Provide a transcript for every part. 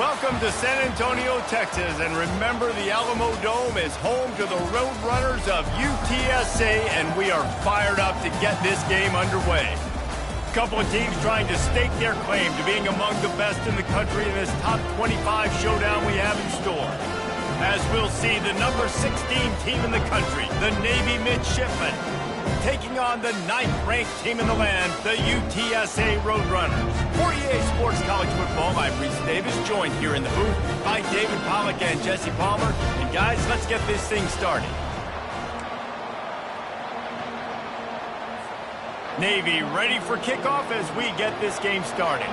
Welcome to San Antonio, Texas, and remember the Alamo Dome is home to the Roadrunners of UTSA, and we are fired up to get this game underway. A couple of teams trying to stake their claim to being among the best in the country in this top 25 showdown we have in store. As we'll see, the number 16 team in the country, the Navy Midshipmen, taking on the 9th-ranked team in the land, the UTSA Roadrunners. For EA Sports College Football, I'm Reese Davis, joined here in the booth by David Pollack and Jesse Palmer. And guys, let's get this thing started. Navy ready for kickoff as we get this game started.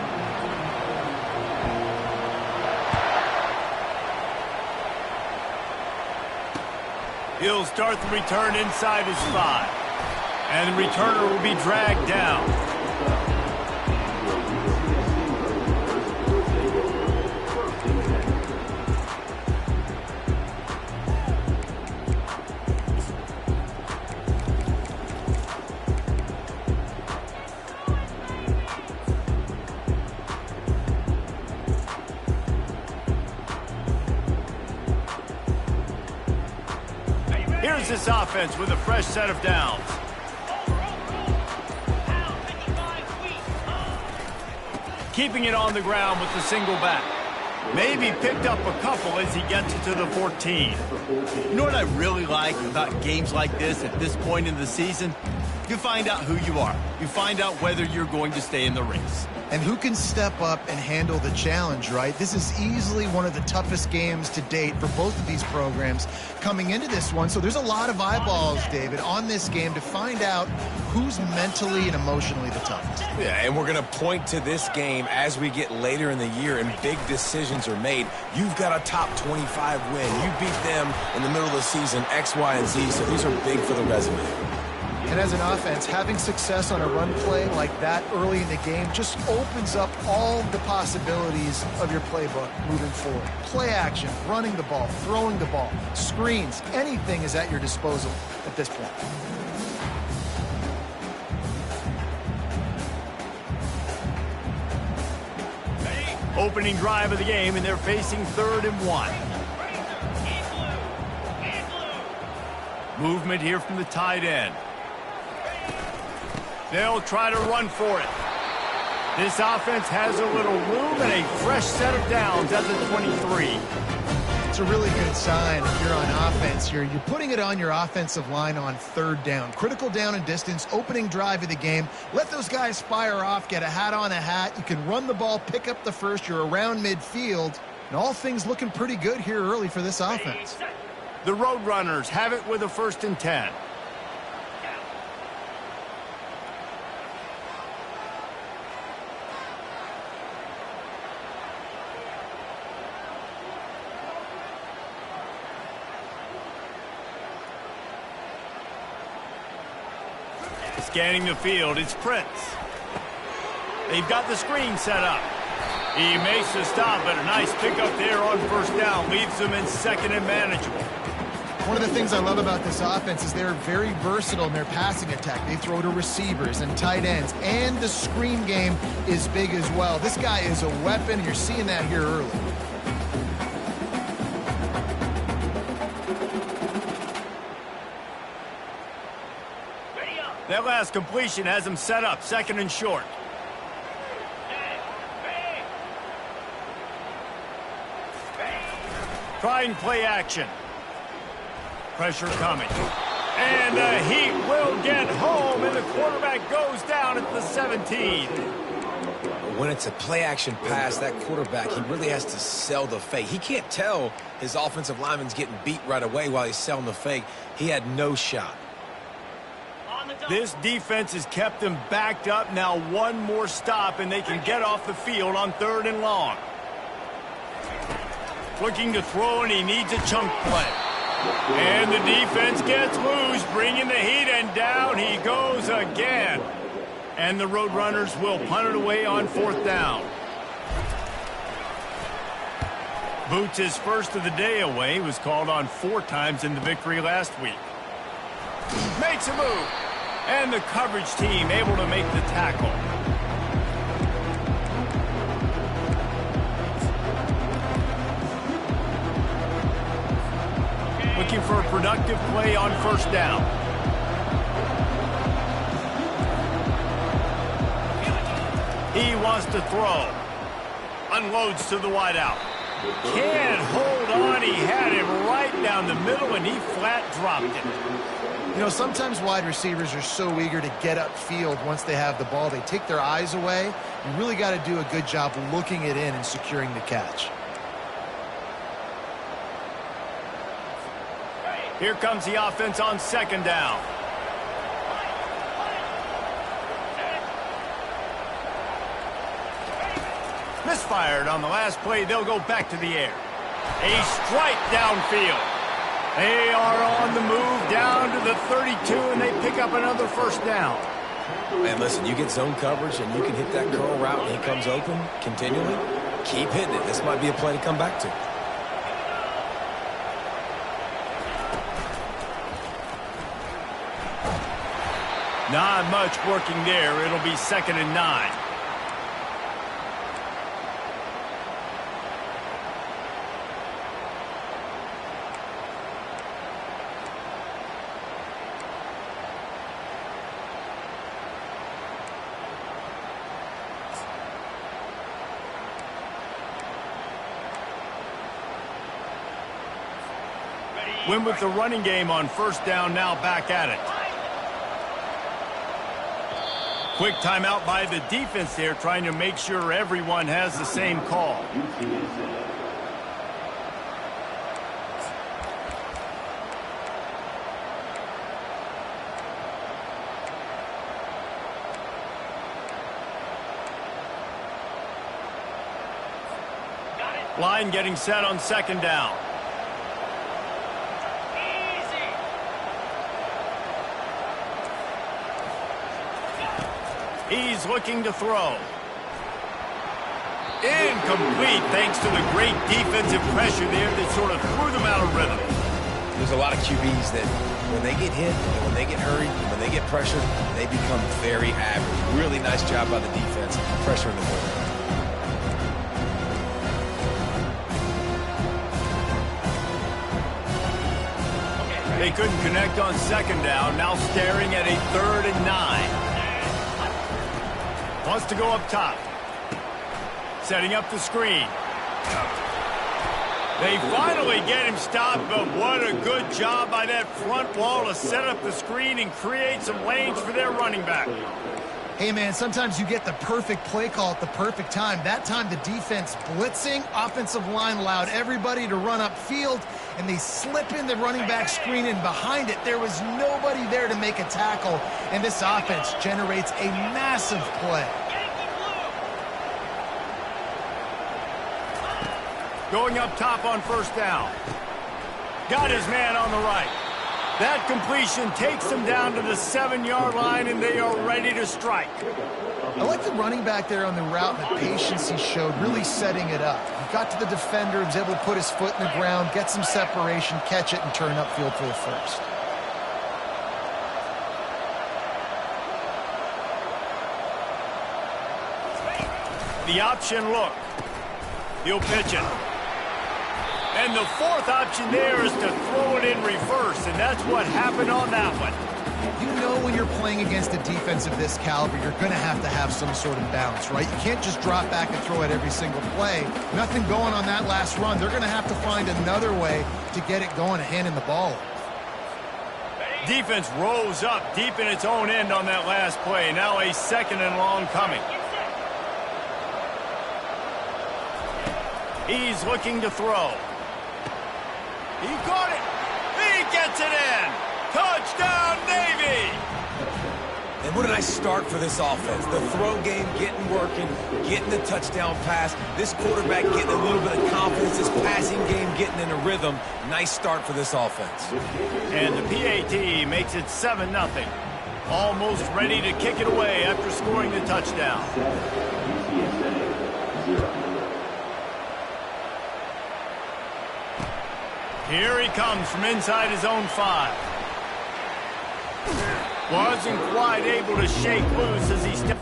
He'll start the return inside his 5. And the returner will be dragged down. Here's this offense with a fresh set of downs. Keeping it on the ground with the single back. Maybe picked up a couple as he gets it to the 14. You know what I really like about games like this at this point in the season? You find out who you are. You find out whether you're going to stay in the race. And who can step up and handle the challenge, right? This is easily one of the toughest games to date for both of these programs coming into this one. So there's a lot of eyeballs, David, on this game to find out who's mentally and emotionally the toughest. Yeah, and we're going to point to this game as we get later in the year and big decisions are made. You've got a top 25 win. You beat them in the middle of the season, X, Y, and Z, so these are big for the resume. And as an offense, having success on a run play like that early in the game just opens up all the possibilities of your playbook moving forward. Play action, running the ball, throwing the ball, screens, anything is at your disposal at this point. Opening drive of the game, and they're facing 3rd and 1. Movement here from the tight end. They'll try to run for it. This offense has a little room and a fresh set of downs at the 23. It's a really good sign if you're on offense here. You're putting it on your offensive line on 3rd down. Critical down and distance, opening drive of the game. Let those guys fire off, get a hat on a hat. You can run the ball, pick up the first. You're around midfield. And all things looking pretty good here early for this offense. The Roadrunners have it with a 1st and 10. Scanning the field, it's Prince. They've got the screen set up. He makes the stop, but a nice pickup there on 1st down. Leaves them in 2nd and manageable. One of the things I love about this offense is they're very versatile in their passing attack. They throw to receivers and tight ends, and the screen game is big as well. This guy is a weapon, and you're seeing that here early. That last completion has him set up, 2nd and short. Trying play action. Pressure coming. And the Heat will get home, and the quarterback goes down at the 17. When it's a play-action pass, that quarterback, he really has to sell the fake. He can't tell his offensive lineman's getting beat right away while he's selling the fake. He had no shot. This defense has kept them backed up. Now one more stop, and they can get off the field on 3rd and long. Looking to throw, and he needs a chunk play. And the defense gets loose, bringing the Heat, and down he goes again. And the Roadrunners will punt it away on 4th down. Boots his first of the day away. He was called on 4 times in the victory last week. Makes a move. And the coverage team able to make the tackle. for a productive play on first down. He wants to throw. Unloads to the wideout. Can't hold on. He had him right down the middle, and he flat dropped it. You know, sometimes wide receivers are so eager to get upfield once they have the ball. They take their eyes away. You really got to do a good job looking it in and securing the catch. Here comes the offense on second down. Misfired on the last play. They'll go back to the air. A strike downfield. They are on the move down to the 32, and they pick up another first down. Man, listen, you get zone coverage and you can hit that curl route and he comes open continually. Keep hitting it. This might be a play to come back to. Not much working there. It'll be 2nd and 9. Win with the running game on first down, now back at it. Quick timeout by the defense there, trying to make sure everyone has the same call. Line getting set on second down. He's looking to throw. Incomplete, thanks to the great defensive pressure there that sort of threw them out of rhythm. There's a lot of QBs that when they get hit, and when they get hurried, and when they get pressured, they become very average. Really nice job by the defense, pressuring the quarterback. They couldn't connect on second down, now staring at a 3rd and 9. Wants to go up top. Setting up the screen. They finally get him stopped, but what a good job by that front wall to set up the screen and create some lanes for their running back. Hey, man, sometimes you get the perfect play call at the perfect time. That time, the defense blitzing, offensive line allowed everybody to run upfield, and they slip in the running back screen, and behind it, there was nobody there to make a tackle, and this offense generates a massive play. Going up top on first down. Got his man on the right. That completion takes them down to the 7-yard line, and they are ready to strike. I like the running back there on the route and the patience he showed, really setting it up. He got to the defender, was able to put his foot in the ground, get some separation, catch it, and turn upfield for the first. The option look. He'll pitch it. And the 4th option there is to throw it in reverse, and that's what happened on that one. You know when you're playing against a defense of this caliber, you're going to have some sort of balance, right? You can't just drop back and throw it every single play. Nothing going on that last run. They're going to have to find another way to get it going and handing the ball off. Defense rose up deep in its own end on that last play. Now a 2nd and long coming. He's looking to throw. He got it. He gets it in. Touchdown, Navy. And what a nice start for this offense. The throw game getting working, getting the touchdown pass. This quarterback getting a little bit of confidence. This passing game getting in a rhythm. Nice start for this offense. And the PAT makes it 7-0. Almost ready to kick it away after scoring the touchdown. Here he comes from inside his own 5. Wasn't quite able to shake loose as he stepped.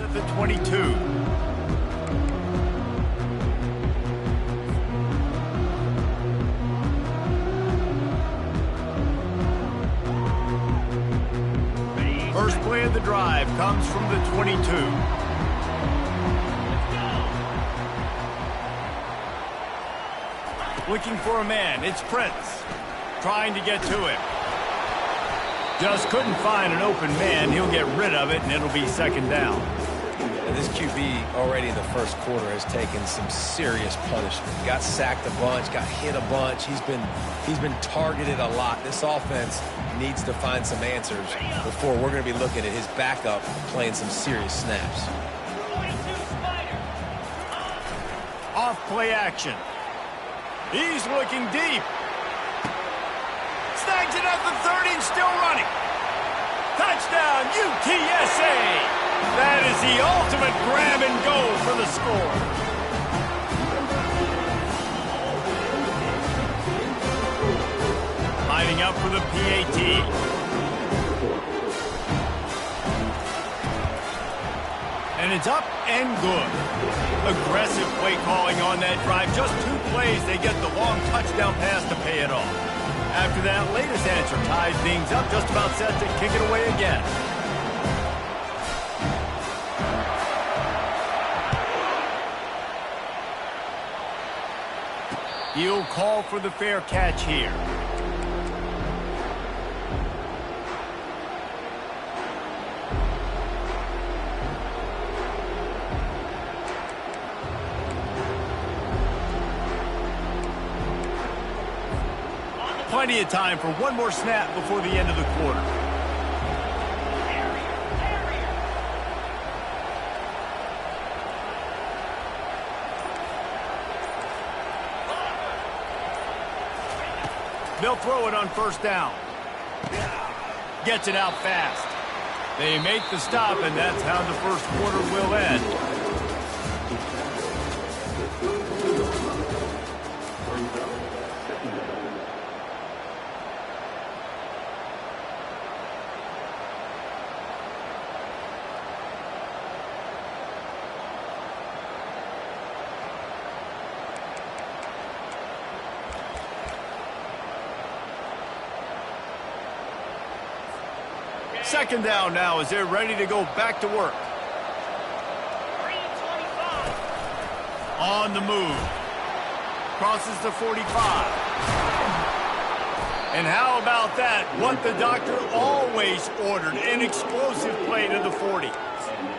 at the 22. First play of the drive comes from the 22. Looking for a man, it's Prince. Trying to get to him. Just couldn't find an open man. He'll get rid of it, and it'll be second down. And this QB already in the first quarter has taken some serious punishment. Got sacked a bunch, got hit a bunch. He's been targeted a lot. This offense needs to find some answers before we're going to be looking at his backup playing some serious snaps. Off play action. He's looking deep. Snags it at the 30 and still running. Touchdown, UTSA! That is the ultimate grab and go for the score. Lining up for the PAT. And it's up and good. Aggressive play calling on that drive. Just 2 plays, they get the long touchdown pass to pay it off. After that latest answer ties things up, just about set to kick it away again. He'll call for the fair catch here. Plenty of time for one more snap before the end of the quarter. They'll throw it on first down. Gets it out fast. They make the stop, and that's how the first quarter will end. Second down now as they're ready to go back to work. On the move. Crosses the 45. And how about that? What the doctor always ordered. An explosive play to the 40.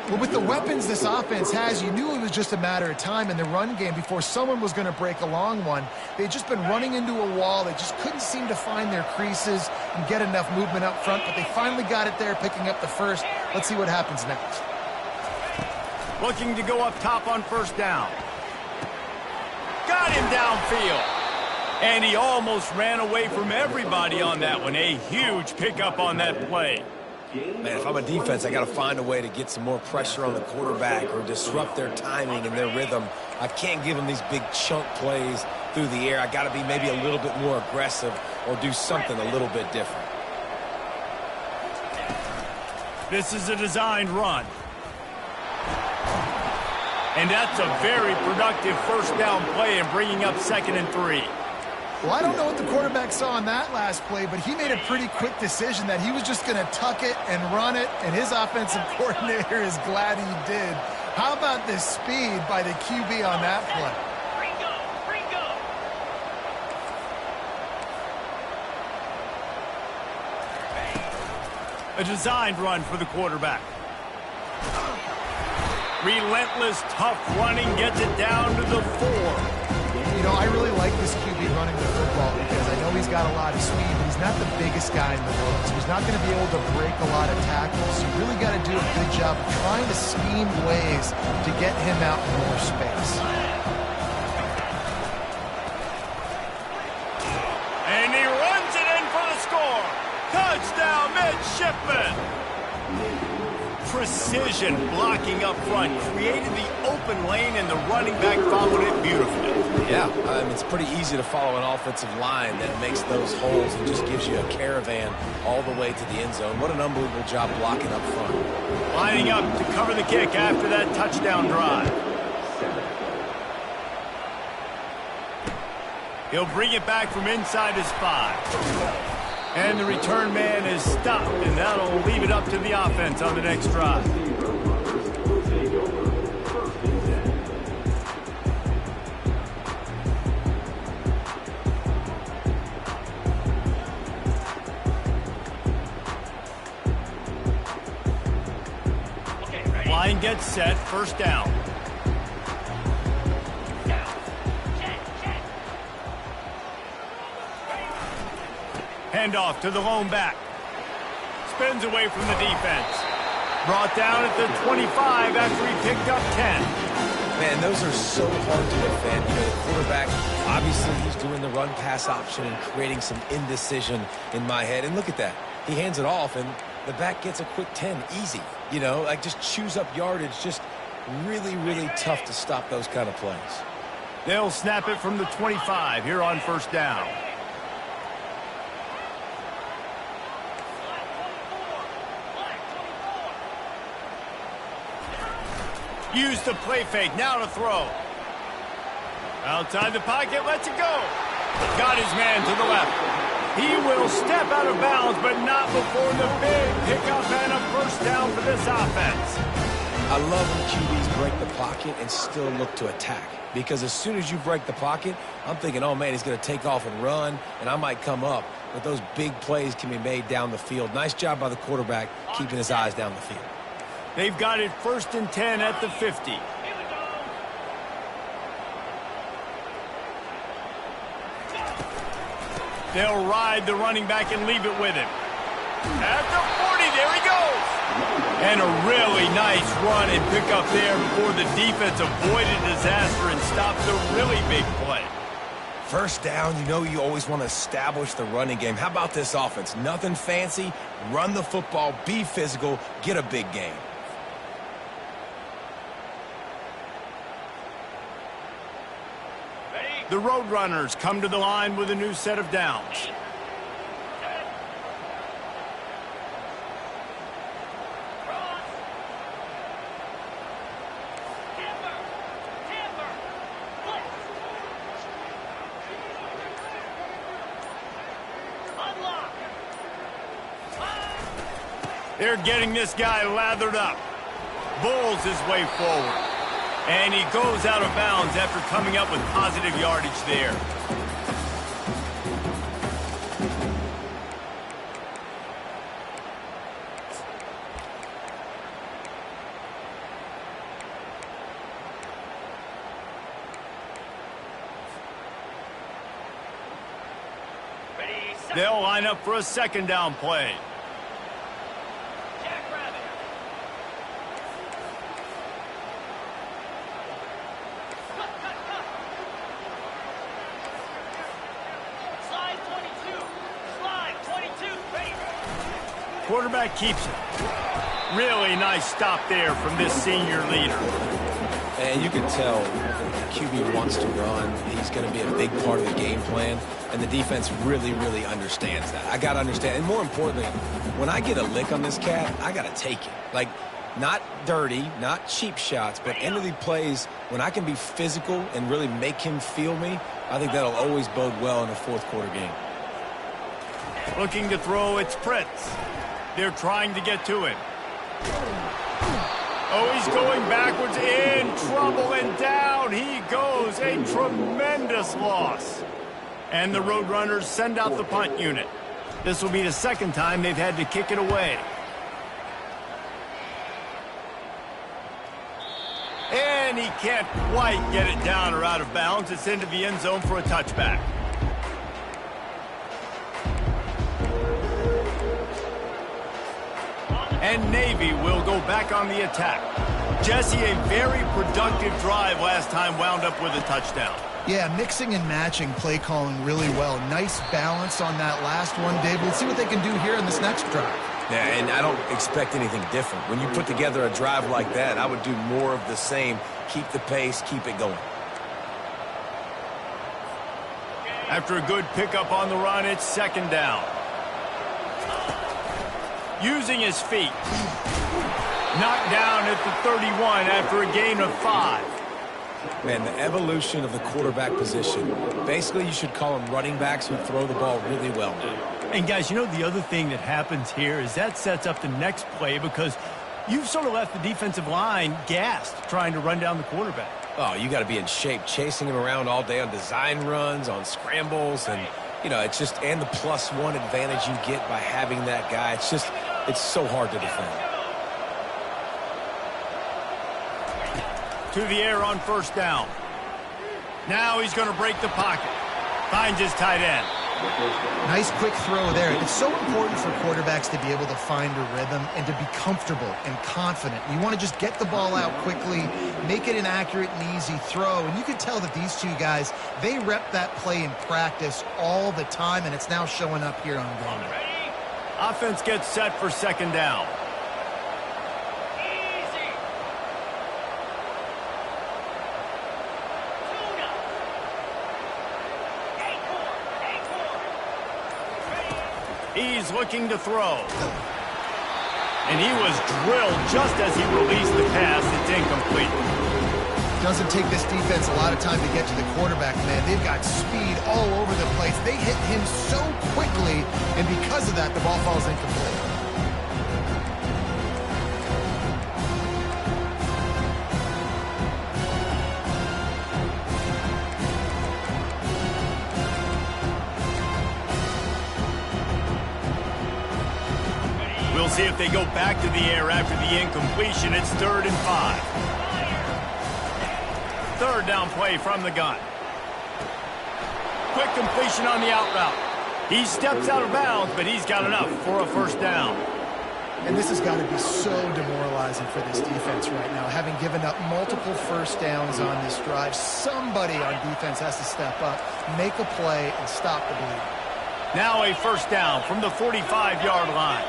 Well, with the weapons this offense has, you knew it was just a matter of time in the run game before someone was going to break a long one. They'd just been running into a wall. They just couldn't seem to find their creases and get enough movement up front, but they finally got it there, picking up the first. Let's see what happens next. Looking to go up top on first down. Got him downfield. And he almost ran away from everybody on that one. A huge pickup on that play. Man, if I'm a defense, I got to find a way to get some more pressure on the quarterback or disrupt their timing and their rhythm. I can't give them these big chunk plays through the air. I got to be maybe a little bit more aggressive or do something a little bit different. This is a designed run. And that's a very productive first down play and bringing up 2nd and 3. Well, I don't know what the quarterback saw on that last play, but he made a pretty quick decision that he was just going to tuck it and run it, and his offensive coordinator is glad he did. How about the speed by the QB on that play? A designed run for the quarterback. Relentless, tough running, gets it down to the 4. You know, I really like this QB running the football because I know he's got a lot of speed, but he's not the biggest guy in the world, so he's not going to be able to break a lot of tackles. You really got to do a good job of trying to scheme ways to get him out in more space. And he runs it in for the score. Touchdown, midshipman. precision blocking up front, created the open lane, and the running back followed it beautifully. Yeah, it's pretty easy to follow an offensive line that makes those holes and just gives you a caravan all the way to the end zone. What an unbelievable job blocking up front. Lining up to cover the kick after that touchdown drive. He'll bring it back from inside his 5. And the return man is stopped, and that'll leave it up to the offense on the next drive. Line gets set, first down. Handoff to the lone back. Spins away from the defense. Brought down at the 25 after he picked up 10. Man, those are so hard to defend. You know, the quarterback, obviously he's doing the run-pass option and creating some indecision in my head. And look at that. He hands it off, and the back gets a quick 10. Easy. You know, like just chews up yardage. Just really, really tough to stop those kind of plays. They'll snap it from the 25 here on first down. Use the play fake, now to throw. Outside the pocket, lets it go. Got his man to the left. He will step out of bounds, but not before the big pickup and a first down for this offense. I love when QBs break the pocket and still look to attack. Because as soon as you break the pocket, I'm thinking, oh, man, he's going to take off and run, and I might come up. But those big plays can be made down the field. Nice job by the quarterback keeping his eyes down the field. They've got it 1st and 10 at the 50. They'll ride the running back and leave it with him. At the 40, there he goes. And a really nice run and pick up there before the defense avoided disaster and stopped the really big play. First down, you know you always want to establish the running game. How about this offense? Nothing fancy. Run the football, be physical, get a big gain. The Roadrunners come to the line with a new set of downs. They're getting this guy lathered up. Bulls his way forward. And he goes out of bounds after coming up with positive yardage there. They'll line up for a second down play. Quarterback keeps it. Really nice stop there from this senior leader. And you can tell QB wants to run. He's going to be a big part of the game plan. And the defense really, really understands that. I got to understand. And more importantly, when I get a lick on this cat, I got to take it. Like, not dirty, not cheap shots, but end of the plays, when I can be physical and really make him feel me, I think that'll always bode well in a fourth quarter game. Looking to throw, it's Prince. They're trying to get to him. Oh, he's going backwards, in trouble, and down he goes. A tremendous loss. And the Roadrunners send out the punt unit. This will be the second time they've had to kick it away. And he can't quite get it down or out of bounds. It's into the end zone for a touchback. And Navy will go back on the attack. Jesse, a very productive drive last time, wound up with a touchdown. Yeah, mixing and matching play calling really well. Nice balance on that last one, Dave. Let's see what they can do here in this next drive. Yeah, and I don't expect anything different. When you put together a drive like that, I would do more of the same. Keep the pace, keep it going. After a good pickup on the run, it's second down. Using his feet. Knocked down at the 31 after a gain of 5. Man, the evolution of the quarterback position. Basically, you should call them running backs who throw the ball really well now. And guys, you know the other thing that happens here is that sets up the next play because you've sort of left the defensive line gassed trying to run down the quarterback. Oh, you got to be in shape, chasing him around all day on design runs, on scrambles, and, you know, it's just, and the +1 advantage you get by having that guy. It's so hard to defend. To the air on first down. Now he's going to break the pocket. Finds his tight end. Nice quick throw there. It's so important for quarterbacks to be able to find a rhythm and to be comfortable and confident. You want to just get the ball out quickly, make it an accurate and easy throw. And you can tell that these two guys, they rep that play in practice all the time, and it's now showing up here on game day. Offense gets set for second down. He's looking to throw. And he was drilled just as he released the pass. It's incomplete. Doesn't take this defense a lot of time to get to the quarterback, man. They've got speed all over the place. They hit him so quickly, and because of that, the ball falls incomplete. We'll see if they go back to the air after the incompletion. It's 3rd and 5. Third down play from the gun. Quick completion on the out route. He steps out of bounds, but he's got enough for a first down. And this has got to be so demoralizing for this defense right now. Having given up multiple first downs on this drive, somebody on defense has to step up, make a play, and stop the bleed. Now a first down from the 45-yard line.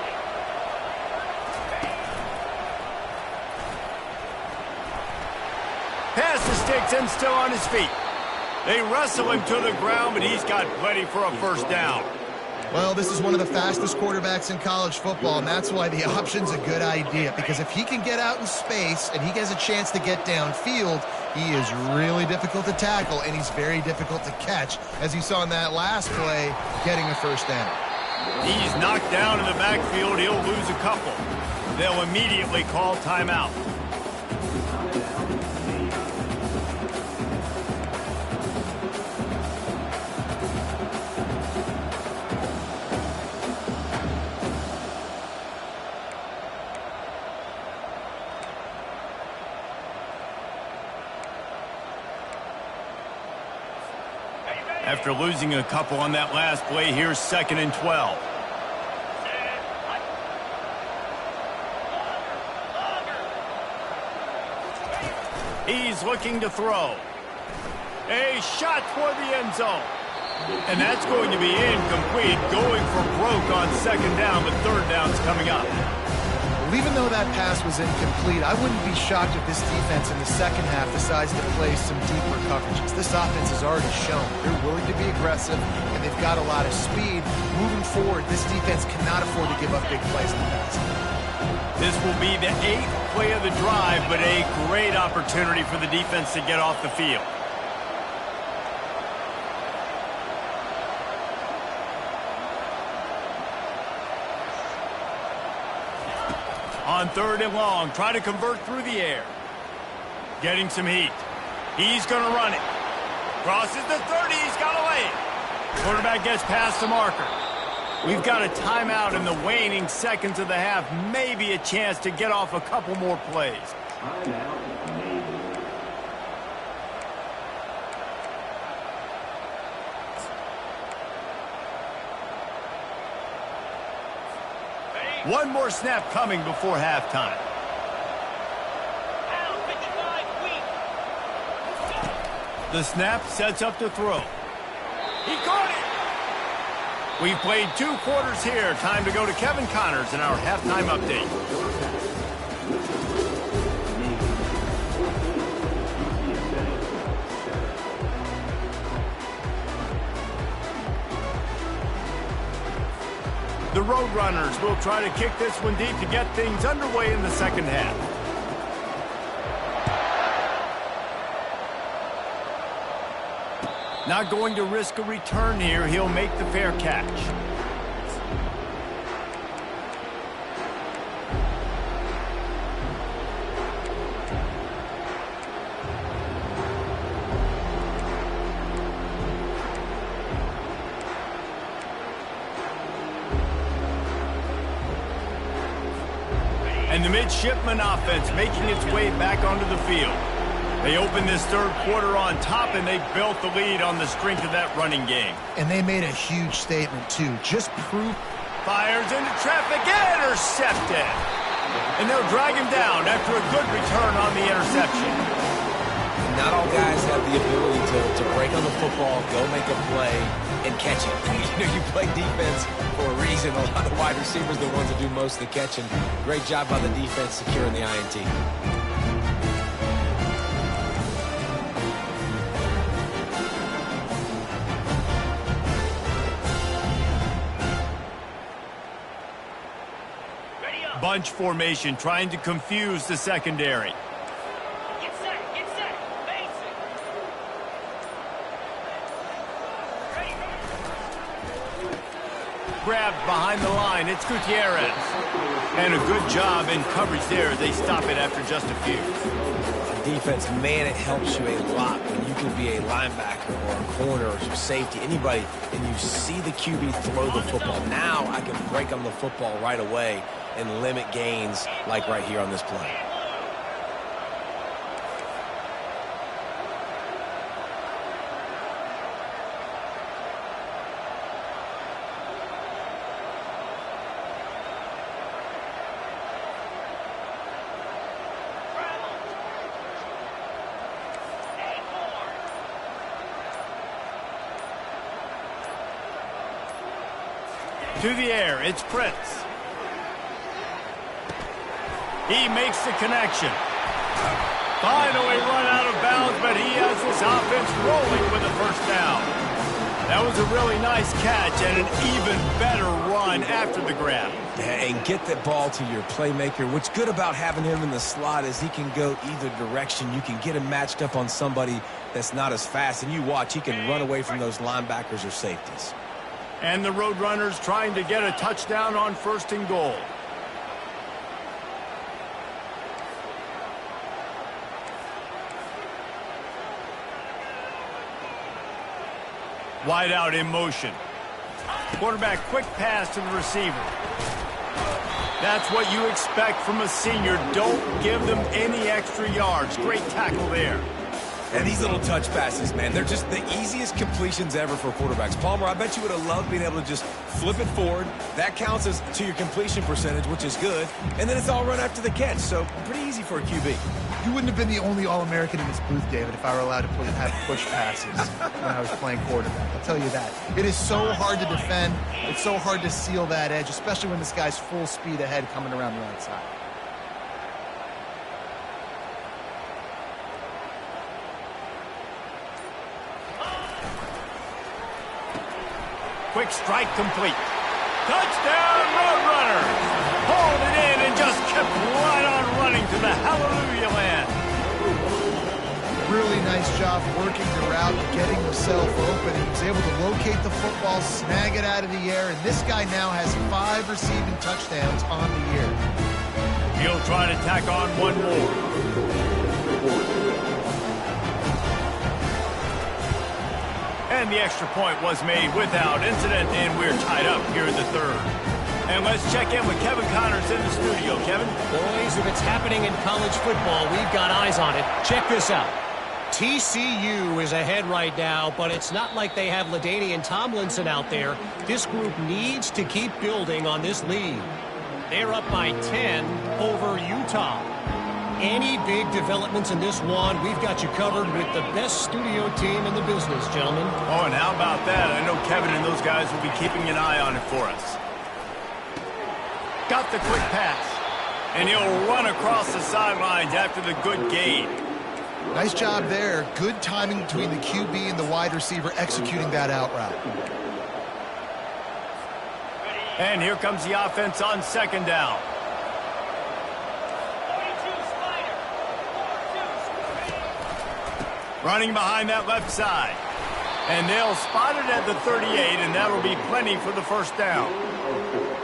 Pass the sticks and still on his feet. They wrestle him to the ground, but he's got plenty for a first down. Well, this is one of the fastest quarterbacks in college football, and that's why the option's a good idea, because if he can get out in space and he has a chance to get downfield, he is really difficult to tackle, and he's very difficult to catch, as you saw in that last play, getting a first down. He's knocked down in the backfield. He'll lose a couple. They'll immediately call timeout. After losing a couple on that last play, here's 2nd and 12. He's looking to throw. A shot toward the end zone. And that's going to be incomplete. Going for broke on 2nd down, but 3rd down's coming up. Well, even though that pass was incomplete, I wouldn't be shocked if this defense in the second half decides to play some deeper coverages. This offense has already shown they're willing to be aggressive, and they've got a lot of speed. Moving forward, this defense cannot afford to give up big plays in the pass. This will be the 8th play of the drive, but a great opportunity for the defense to get off the field. On 3rd and long, try to convert through the air. Getting some heat. He's going to run it. Crosses the 30, he's got a lane. Quarterback gets past the marker. We've got a timeout in the waning seconds of the half. Maybe a chance to get off a couple more plays. One more snap coming before halftime. The snap sets up to throw. He caught it! We've played 2 quarters here. Time to go to Kevin Connors in our halftime update. The Roadrunners will try to kick this one deep to get things underway in the second half. Not going to risk a return here. He'll make the fair catch. And the midshipman offense making its way back onto the field. They opened this third quarter on top, and they built the lead on the strength of that running game. And they made a huge statement, too. Just prove. Fires into traffic, intercepted. And they'll drag him down after a good return on the interception. Not all guys have the ability to break on the football, go make a play, and catch it. You play defense for a reason. A lot of wide receivers are the ones that do most of the catching. Great job by the defense securing the INT. Bunch formation trying to confuse the secondary. Get set, basic. Ready. Grabbed behind the line, it's Gutierrez. And a good job in coverage there. They stop it after just a few. Defense, man, it helps you a lot when you can be a linebacker or a corner or safety, anybody, and you see the QB throw the football. Now I can break on the football right away and limit gains like right here on this play. To the air, it's Prince. He makes the connection. Finally run out of bounds, but he has this offense rolling with a first down. That was a really nice catch and an even better run after the grab. And get that ball to your playmaker. What's good about having him in the slot is he can go either direction. You can get him matched up on somebody that's not as fast, and you watch, he can run away from those linebackers or safeties. And the Roadrunners trying to get a touchdown on 1st and goal. Wide out in motion. Quarterback quick pass to the receiver. That's what you expect from a senior. Don't give them any extra yards. Great tackle there. And these little touch passes, man, they're just the easiest completions ever for quarterbacks. Palmer, I bet you would have loved being able to just flip it forward. That counts as to your completion percentage, which is good. And then it's all run after the catch, so pretty easy for a QB. You wouldn't have been the only All-American in this booth, David, if I were allowed to have push passes when I was playing quarterback. I'll tell you that. It is so hard to defend. It's so hard to seal that edge, especially when this guy's full speed ahead coming around the outside. Quick strike complete. Touchdown, Roadrunners! Hauled it in and just kept right on running to the hallelujah land. Really nice job working the route and getting himself open. He was able to locate the football, snag it out of the air, and this guy now has 5 receiving touchdowns on the year. He'll try to tack on one more. And the extra point was made without incident, and we're tied up here in the third. And let's check in with Kevin Connors in the studio. Kevin? Boys, if it's happening in college football, we've got eyes on it. Check this out. TCU is ahead right now, but it's not like they have LaDainian Tomlinson out there. This group needs to keep building on this lead. They're up by 10 over Utah. any big developments in this one, we've got you covered with the best studio team in the business, gentlemen. Oh, and how about that? I know Kevin and those guys will be keeping an eye on it for us. Got the quick pass. And he'll run across the sidelines after the good gain. Nice job there. Good timing between the QB and the wide receiver executing that out route. And here comes the offense on second down. Running behind that left side. And they'll spot it at the 38, and that'll be plenty for the first down.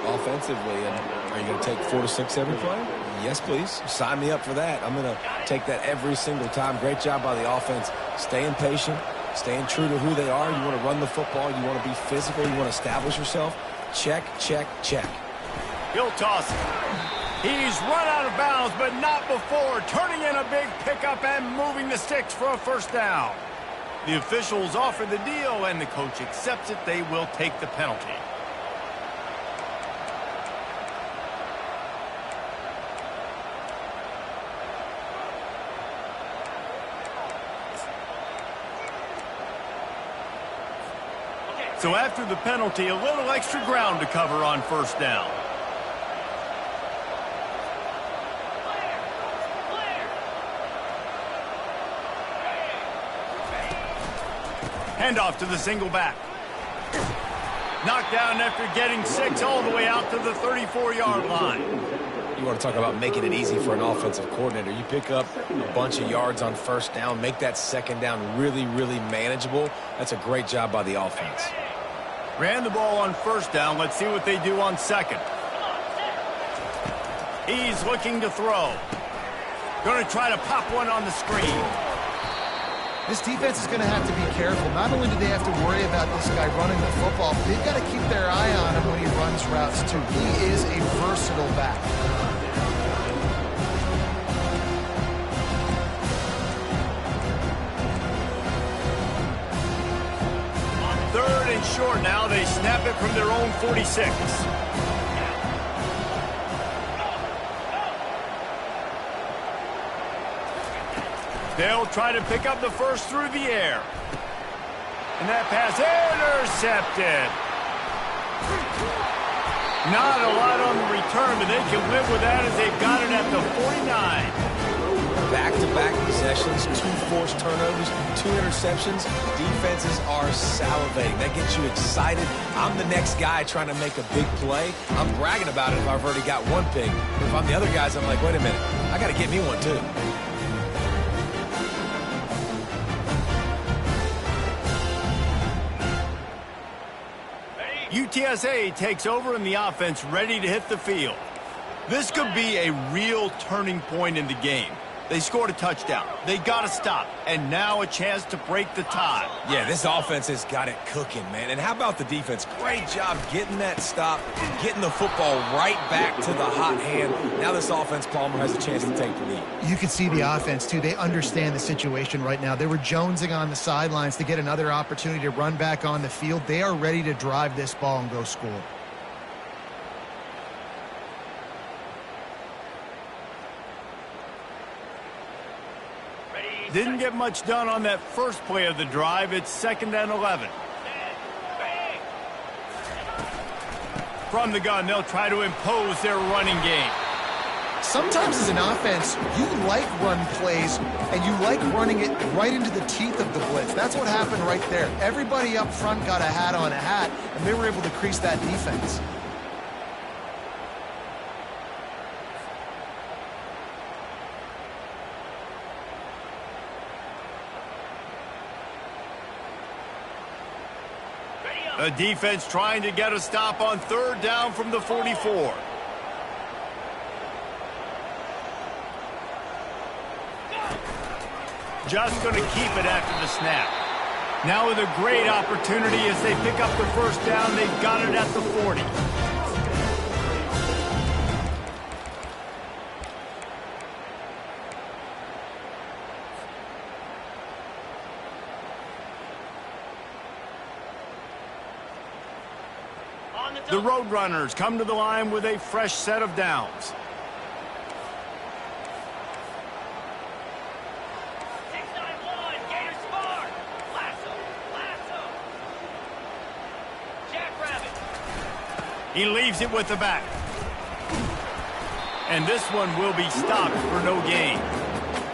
Offensively, and are you going to take 4 to 6 every play? Yes, please. Sign me up for that. I'm going to take that every single time. Great job by the offense. Staying patient, staying true to who they are. You want to run the football. You want to be physical. You want to establish yourself. Check, check, check. He'll toss it. He's run out of bounds, but not before turning in a big pickup and moving the sticks for a first down. The officials offer the deal, and the coach accepts it. They will take the penalty. So after the penalty, a little extra ground to cover on first down. Handoff to the single back. Knocked down after getting 6 all the way out to the 34-yard line. You want to talk about making it easy for an offensive coordinator. You pick up a bunch of yards on first down, make that second down really, really manageable. That's a great job by the offense. Ran the ball on first down. Let's see what they do on second. He's looking to throw. Going to try to pop one on the screen. This defense is going to have to be careful. Not only do they have to worry about this guy running the football, they've got to keep their eye on him when he runs routes too. He is a versatile back. Third and short now. They snap it from their own 46. They'll try to pick up the first through the air. And that pass intercepted. Not a lot on the return, but they can live with that as they've got it at the 49. Back-to-back possessions, 2 forced turnovers, 2 interceptions. Defenses are salivating. That gets you excited. I'm the next guy trying to make a big play. I'm bragging about it if I've already got one pick. But if I'm the other guys, I'm like, wait a minute, I got to get me one too. UTSA takes over in the offense, ready to hit the field. This could be a real turning point in the game. They scored a touchdown. They got to stop. And now a chance to break the tie. Yeah, this offense has got it cooking, man. And how about the defense? Great job getting that stop, getting the football right back to the hot hand. Now this offense, Palmer, has a chance to take the lead. You can see the offense, too. They understand the situation right now. They were jonesing on the sidelines to get another opportunity to run back on the field. They are ready to drive this ball and go score. Didn't get much done on that first play of the drive. It's 2nd and 11. From the gun, they'll try to impose their running game. Sometimes as an offense, you like run plays, and you like running it right into the teeth of the blitz. That's what happened right there. Everybody up front got a hat on a hat, and they were able to crease that defense. The defense trying to get a stop on 3rd down from the 44. Just going to keep it after the snap. Now with a great opportunity as they pick up the first down. They've got it at the 40. The Roadrunners come to the line with a fresh set of downs. He leaves it with the back. And this one will be stopped for no gain.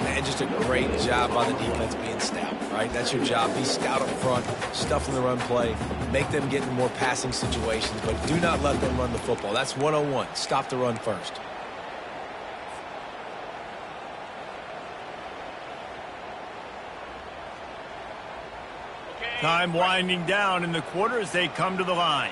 Man, just a great job by the defense being stout, right? That's your job. Be stout up front, stuff in the run play, make them get in more passing situations, but do not let them run the football. That's 101. Stop the run first. Time winding down in the quarter as they come to the line.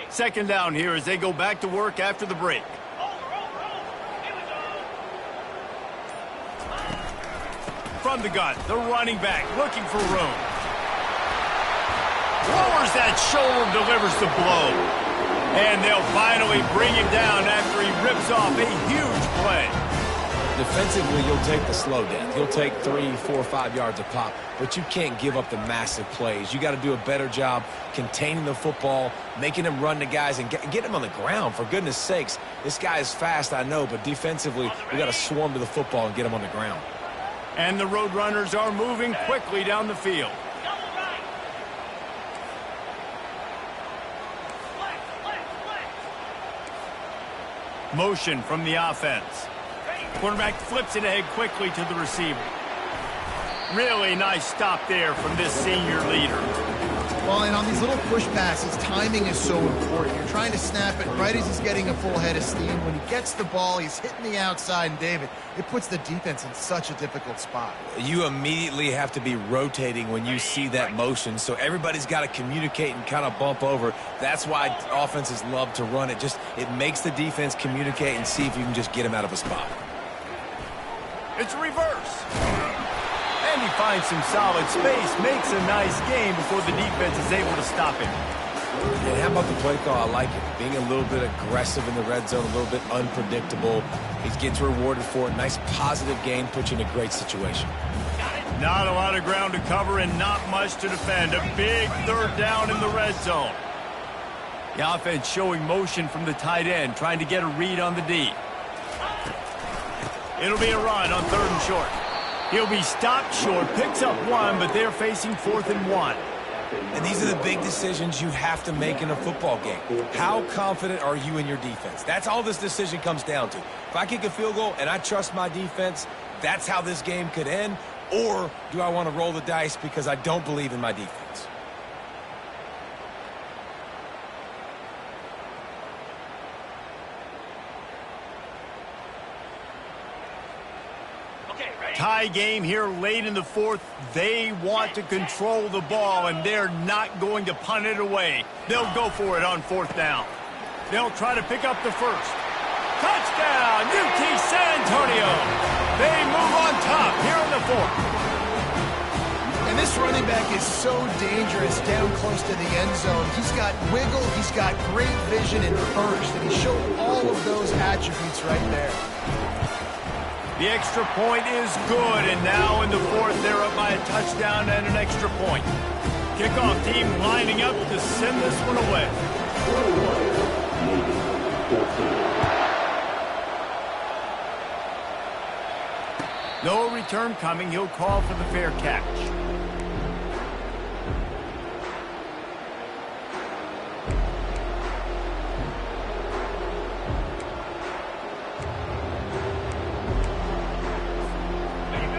Second down here as they go back to work after the break. From the gun, the running back looking for room. Lowers that shoulder, delivers the blow. And they'll finally bring him down after he rips off a huge play. Defensively, you'll take the slow death. You'll take 3, 4, 5 yards a pop, but you can't give up the massive plays. You got to do a better job containing the football, making them run to guys, and get them on the ground. For goodness sakes, this guy is fast, I know, but defensively, we got to swarm to the football and get him on the ground. And the Roadrunners are moving quickly down the field. Motion from the offense. Quarterback flips it ahead quickly to the receiver. Really nice stop there from this senior leader. Well, and on these little push passes, timing is so important. You're trying to snap it right as he's getting a full head of steam. When he gets the ball, he's hitting the outside, and David, it puts the defense in such a difficult spot. You immediately have to be rotating when you see that motion, so everybody's got to communicate and kind of bump over. That's why offenses love to run it. It makes the defense communicate and see if you can just get him out of a spot. It's reverse. And he finds some solid space, makes a nice game before the defense is able to stop him. And how about the play call? I like it. Being a little bit aggressive in the red zone, a little bit unpredictable. He gets rewarded for it. Nice positive game, puts you in a great situation. Not a lot of ground to cover and not much to defend. A big third down in the red zone. The offense showing motion from the tight end, trying to get a read on the D. It'll be a run on 3rd and short. He'll be stopped short, picks up 1, but they're facing 4th and 1. And these are the big decisions you have to make in a football game. How confident are you in your defense? That's all this decision comes down to. If I kick a field goal and I trust my defense, that's how this game could end. Or do I want to roll the dice because I don't believe in my defense? Tie game here late in the 4th. They want to control the ball, and they're not going to punt it away. They'll go for it on 4th down. They'll try to pick up the first. Touchdown, UT San Antonio. They move on top here in the 4th. And this running back is so dangerous down close to the end zone. He's got wiggle, he's got great vision in first, and he showed all of those attributes right there. The extra point is good, and now in the 4th, they're up by a touchdown and an extra point. Kickoff team lining up to send this one away. No return coming. He'll call for the fair catch.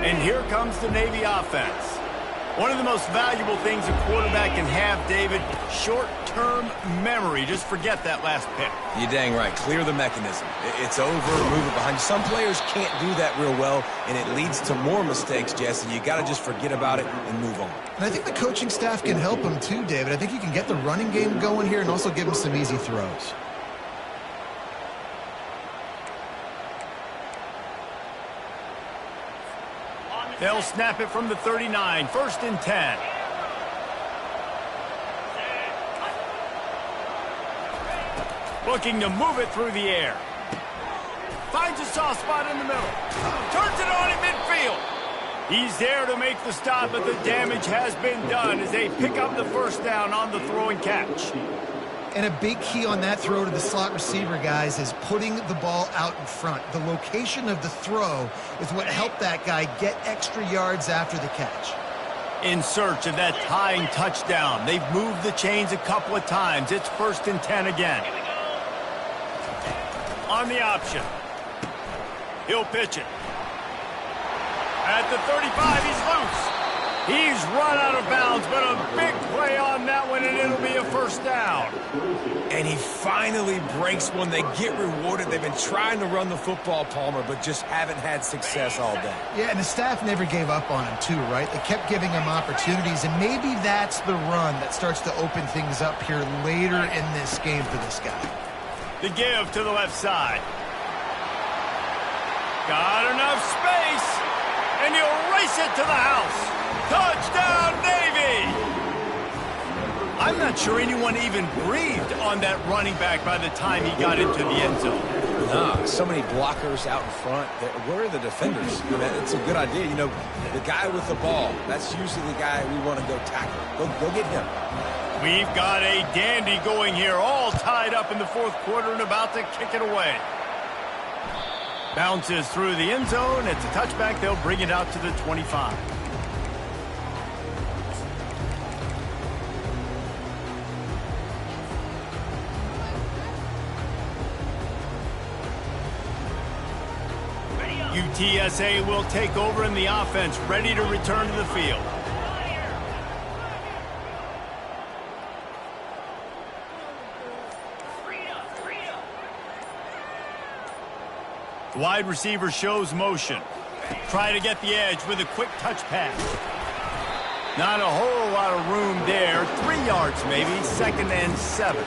And here comes the Navy offense. One of the most valuable things a quarterback can have, David, short-term memory. Just forget that last pick. You're dang right. Clear the mechanism. It's over, move it behind you. Some players can't do that real well, and it leads to more mistakes, Jesse. You got to just forget about it and move on. And I think the coaching staff can help him too, David. I think you can get the running game going here and also give him some easy throws. They'll snap it from the 39, 1st and 10. Looking to move it through the air. Finds a soft spot in the middle. Turns it on in midfield. He's there to make the stop, but the damage has been done as they pick up the first down on the throw and catch. And a big key on that throw to the slot receiver, guys, is putting the ball out in front. The location of the throw is what helped that guy get extra yards after the catch. In search of that tying touchdown. They've moved the chains a couple of times. It's 1st and 10 again. On the option. He'll pitch it. At the 35, he's loose. He's run out of bounds, but a big play on that one, and it'll be a first down. And he finally breaks one. They get rewarded. They've been trying to run the football, Palmer, but just haven't had success all day. Yeah, and the staff never gave up on him too, right? They kept giving him opportunities, and maybe that's the run that starts to open things up here later in this game for this guy. The give to the left side. Got enough space, and he'll race it to the house. Touchdown, Navy! I'm not sure anyone even breathed on that running back by the time he got into the end zone. Nah, so many blockers out in front. Where are the defenders? I mean, it's a good idea. You know, the guy with the ball, that's usually the guy we want to go tackle. Go get him. We've got a dandy going here, all tied up in the 4th quarter and about to kick it away. Bounces through the end zone. It's a touchback. They'll bring it out to the 25. UTSA will take over in the offense, ready to return to the field. Wide receiver shows motion. Try to get the edge with a quick touch pass. Not a whole lot of room there. 3 yards maybe, 2nd and 7.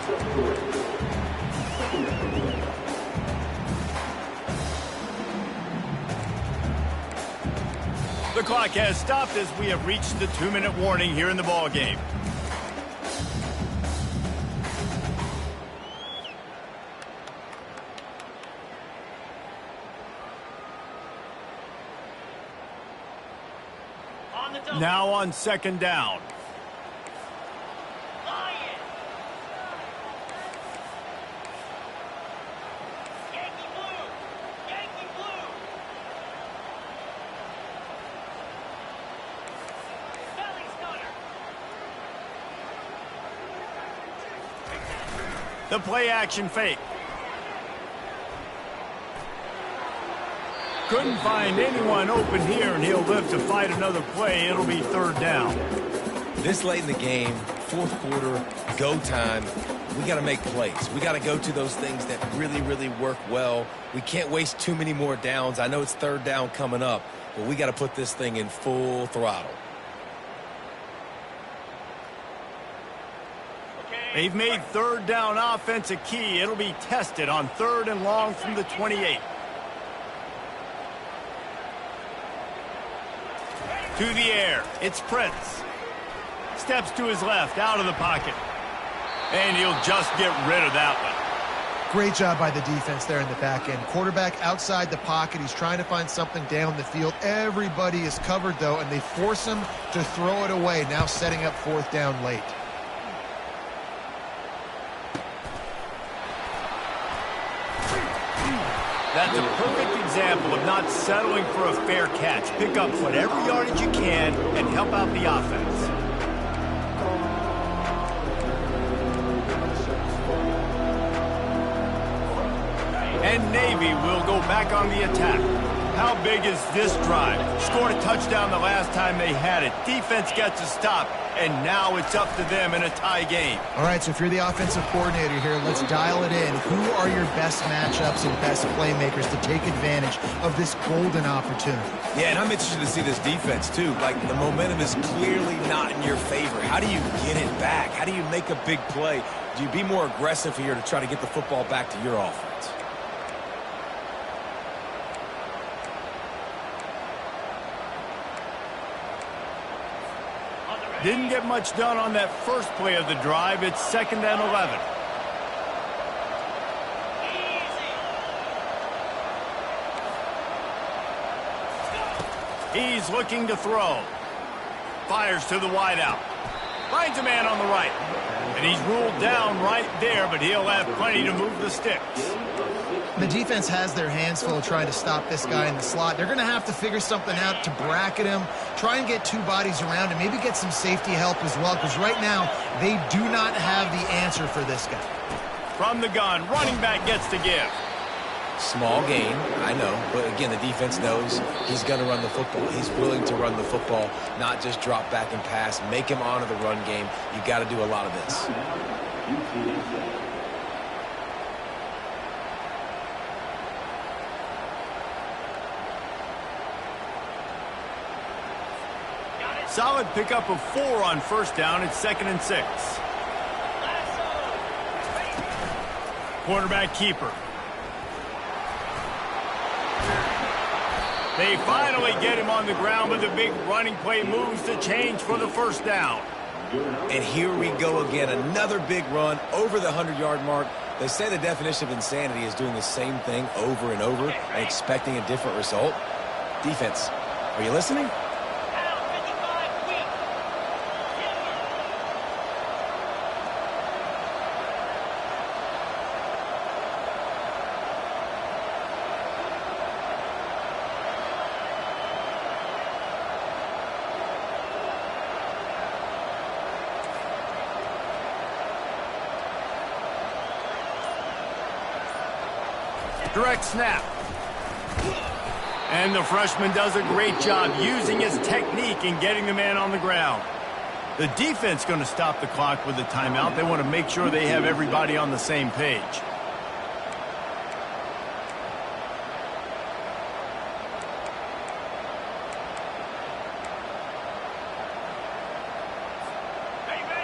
The clock has stopped as we have reached the 2-minute warning here in the ball game. Now on 2nd down. The play action fake. Couldn't find anyone open here, and he'll live to fight another play. It'll be 3rd down. This late in the game, 4th quarter, go time, we got to make plays. We got to go to those things that really, really work well. We can't waste too many more downs. I know it's 3rd down coming up, but we got to put this thing in full throttle. They've made 3rd down offense a key. It'll be tested on 3rd and long from the 28. To the air, it's Prince. Steps to his left, out of the pocket. And he'll just get rid of that one. Great job by the defense there in the back end. Quarterback outside the pocket. He's trying to find something down the field. Everybody is covered, though, and they force him to throw it away, now setting up 4th down late. That's a perfect example of not settling for a fair catch. Pick up whatever yardage you can and help out the offense. And Navy will go back on the attack. How big is this drive? Scored a touchdown the last time they had it. defense gets a stop, and now it's up to them in a tie game. All right, so if you're the offensive coordinator here, let's dial it in. Who are your best matchups and best playmakers to take advantage of this golden opportunity? Yeah, and I'm interested to see this defense, too. Like, the momentum is clearly not in your favor. How do you get it back? How do you make a big play? Do you be more aggressive here to try to get the football back to your offense? Didn't get much done on that first play of the drive. It's 2nd and 11. He's looking to throw. Fires to the wideout. Finds a man on the right. And he's ruled down right there, but he'll have plenty to move the sticks. The defense has their hands full trying to stop this guy in the slot. They're going to have to figure something out to bracket him, try and get two bodies around him, maybe get some safety help as well, because right now they do not have the answer for this guy. From the gun, running back gets to give. Small gain, I know, but again, the defense knows he's going to run the football. He's willing to run the football, not just drop back and pass, make him honor the run game. You got to do a lot of this. Solid pickup of 4 on first down. It's 2nd and 6. Quarterback keeper. They finally get him on the ground, but the big running play moves the change for the first down. And here we go again, another big run over the 100-yard mark. They say the definition of insanity is doing the same thing over and over and expecting a different result. Defense, are you listening? Direct snap. And the freshman does a great job using his technique and getting the man on the ground. The defense going to stop the clock with a timeout. They want to make sure they have everybody on the same page.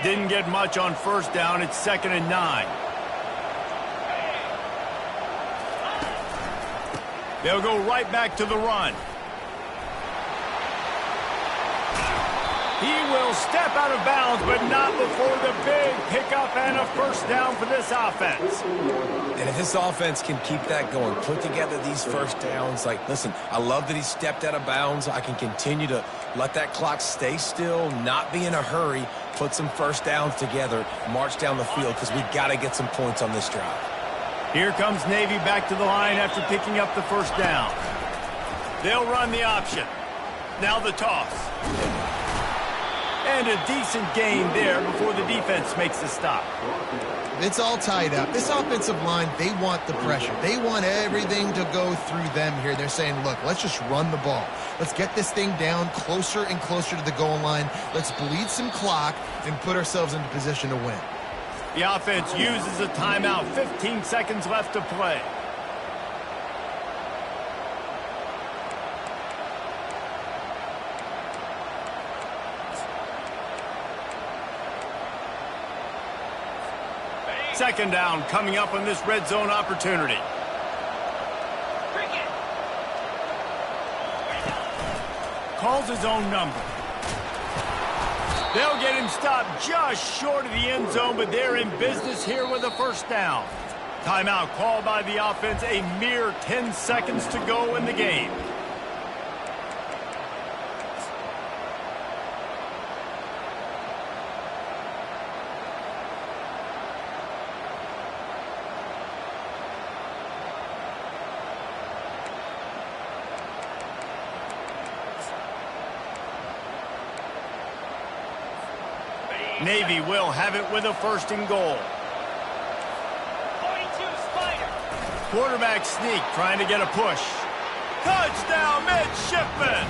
Didn't get much on first down. It's 2nd and 9. They'll go right back to the run. He will step out of bounds, but not before the big pickup and a first down for this offense. And if this offense can keep that going, put together these first downs, like, listen, I love that he stepped out of bounds. I can continue to let that clock stay still, not be in a hurry, put some first downs together, march down the field, because we got to get some points on this drive. Here comes Navy back to the line after picking up the first down. They'll run the option. Now the toss. And a decent gain there before the defense makes the stop. It's all tied up. This offensive line, they want the pressure. They want everything to go through them here. They're saying, look, let's just run the ball. Let's get this thing down closer and closer to the goal line. Let's bleed some clock and put ourselves into position to win. The offense uses a timeout. 15 seconds left to play. Second down coming up on this red zone opportunity. Calls his own number. They'll get him stopped just short of the end zone, but they're in business here with a first down. Timeout called by the offense, a mere 10 seconds to go in the game. Navy will have it with a 1st and goal. 42 Spider. Quarterback sneak trying to get a push. Touchdown, midshipman.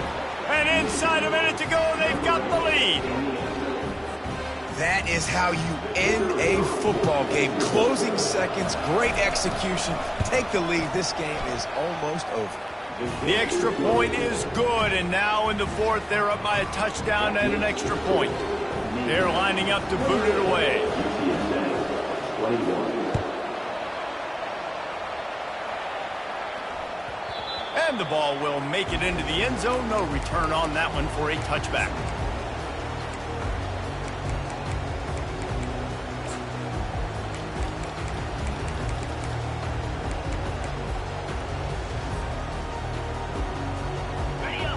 And inside a minute to go, they've got the lead. That is how you end a football game. Closing seconds, great execution. Take the lead. This game is almost over. The extra point is good, and now in the fourth, they're up by a touchdown and an extra point. They're lining up to boot it away. And the ball will make it into the end zone. No return on that one for a touchback.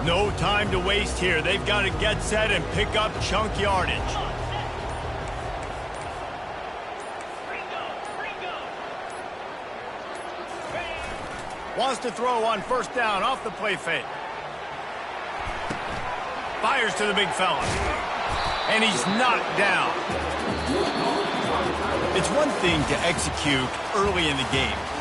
No time to waste here. They've got to get set and pick up chunk yardage. Wants to throw on first down off the play fake. Fires to the big fella. And he's knocked down. It's one thing to execute early in the game.